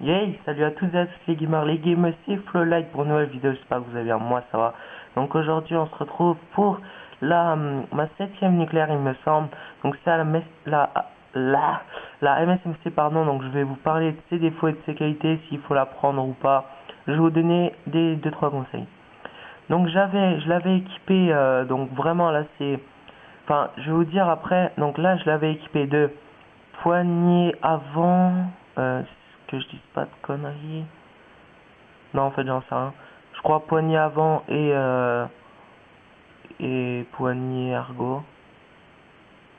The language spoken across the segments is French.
Yay, salut à tous et à tous les gamers, c'est Flowlight pour une nouvelle vidéo, j'espère que vous allez bien, moi ça va. Donc aujourd'hui on se retrouve pour ma 7ème nucléaire il me semble, donc c'est à la MSMC pardon, donc je vais vous parler de ses défauts et de ses qualités, s'il faut la prendre ou pas, je vais vous donner des 2-3 conseils. Donc je l'avais équipé, donc vraiment là c'est, enfin je vais vous dire après, donc là je l'avais équipé de poignée avant, que je dise pas de conneries. Non, en fait, j'en sais rien. Je crois poignée avant et poignée argot.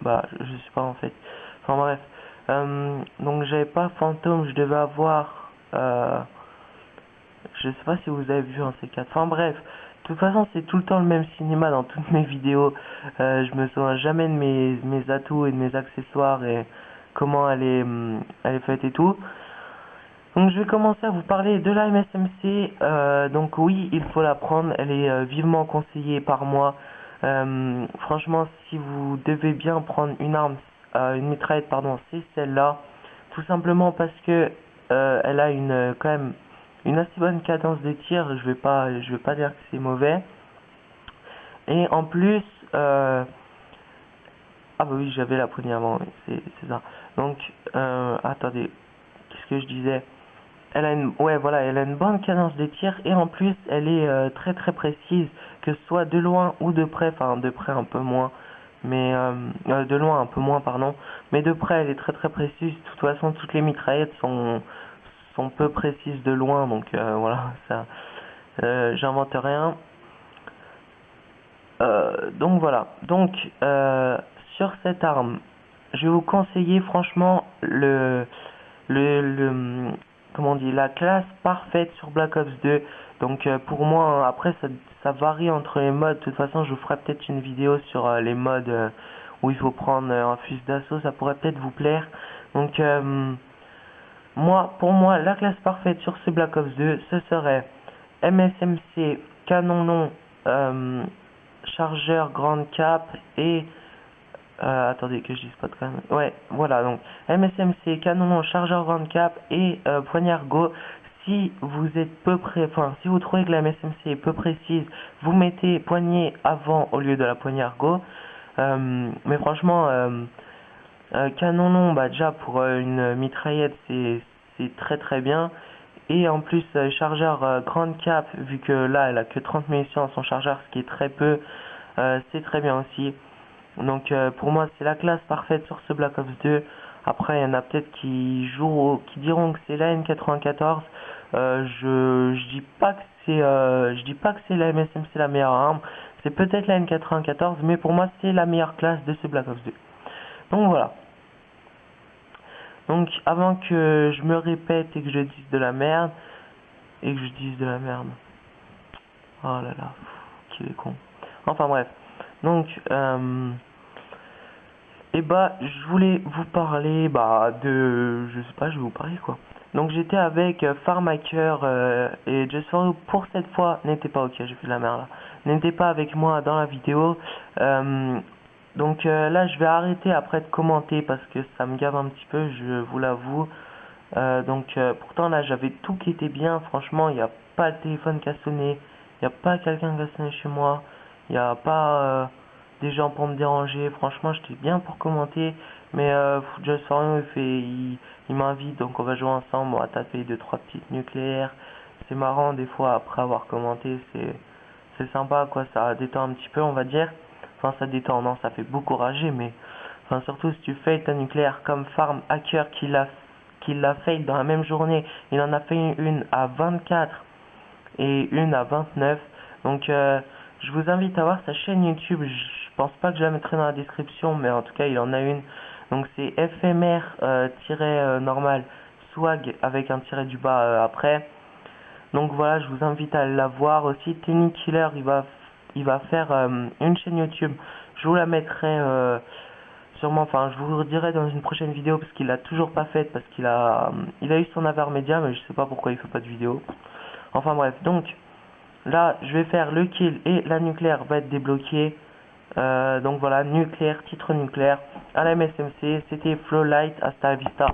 Bah, je sais pas en fait. Enfin bref. Donc j'avais pas fantôme, je devais avoir. Je sais pas si vous avez vu un C4. Enfin bref. De toute façon, c'est tout le temps le même cinéma dans toutes mes vidéos. Je me souviens jamais de mes atouts et de mes accessoires et comment elle est faite et tout. Donc je vais commencer à vous parler de la MSMC. Donc oui, il faut la prendre, elle est vivement conseillée par moi. Franchement, si vous devez bien prendre une arme, une mitraillette, pardon, c'est celle-là. Tout simplement parce que elle a quand même une assez bonne cadence de tir. Je vais pas dire que c'est mauvais. Et en plus, ah bah oui, j'avais la poignée avant, oui, c'est ça. Donc, attendez, qu'est-ce que je disais? Elle a une bonne cadence de tir et en plus elle est très très précise, que ce soit de loin ou de près, enfin de près un peu moins, mais de loin un peu moins pardon, mais de près elle est très très précise. De toute façon toutes les mitraillettes sont peu précises de loin, donc voilà, ça j'invente rien. Donc voilà, donc sur cette arme, je vais vous conseiller franchement comment on dit, la classe parfaite sur Black Ops 2. Donc pour moi, après ça varie entre les modes. De toute façon, je vous ferai peut-être une vidéo sur les modes où il faut prendre un fusil d'assaut. Ça pourrait peut-être vous plaire. Donc pour moi, la classe parfaite sur ce Black Ops 2, ce serait MSMC, canon long, chargeur grande cap et attendez que je dise pas de conneries. Ouais, voilà, donc MSMC, canon long, chargeur grande cap et poignard go. Si vous êtes peu près, enfin, si vous trouvez que la MSMC est peu précise, vous mettez poignée avant au lieu de la poignard go. Mais franchement, canon long, bah déjà pour une mitraillette, c'est très très bien. Et en plus, chargeur grande cap, vu que là, elle a que 30 munitions dans son chargeur, ce qui est très peu, c'est très bien aussi. Donc pour moi c'est la classe parfaite sur ce Black Ops 2. Après il y en a peut-être qui diront que c'est la N94. Je dis pas que c'est la MSMC la meilleure arme. C'est peut-être la N94, mais pour moi c'est la meilleure classe de ce Black Ops 2. Donc voilà. Donc avant que je me répète et que je dise de la merde, oh là là, qu'il est con. Enfin bref. Donc et bah je voulais vous parler je sais pas, je vais vous parler quoi. Donc j'étais avec Farmaker et Just For You pour cette fois n'était pas, ok, j'ai fait de la merde là, n'était pas avec moi dans la vidéo. Donc là je vais arrêter après de commenter parce que ça me gave un petit peu, je vous l'avoue. Pourtant là j'avais tout qui était bien, franchement il n'y a pas le téléphone qui a sonné, il n'y a pas quelqu'un qui a sonné chez moi, il n'y a pas des gens pour me déranger. Franchement j'étais bien pour commenter, mais Just For You il m'invite, donc on va jouer ensemble, on va taper 2-3 petites nucléaires. C'est marrant des fois après avoir commenté, c'est sympa quoi, ça détend un petit peu on va dire. Enfin ça détend, non, ça fait beaucoup rager, mais enfin surtout si tu fail ta nucléaire comme Farm Hacker qui l'a fail dans la même journée. Il en a fait une à 24 et une à 29. Donc je vous invite à voir sa chaîne YouTube. Je pense pas que je la mettrai dans la description, mais en tout cas il en a une. Donc c'est FMR-normal swag avec un tiret du bas après. Donc voilà, je vous invite à la voir aussi. Tenny Killer, il va faire une chaîne YouTube. Je vous la mettrai sûrement, enfin je vous le redirai dans une prochaine vidéo parce qu'il l'a toujours pas faite, parce qu'il il a eu son avar média, mais je sais pas pourquoi il fait pas de vidéo. Enfin bref, donc là je vais faire le kill et la nucléaire va être débloquée. Donc voilà, nucléaire, titre nucléaire à la MSMC, c'était Flowlight, hasta la vista.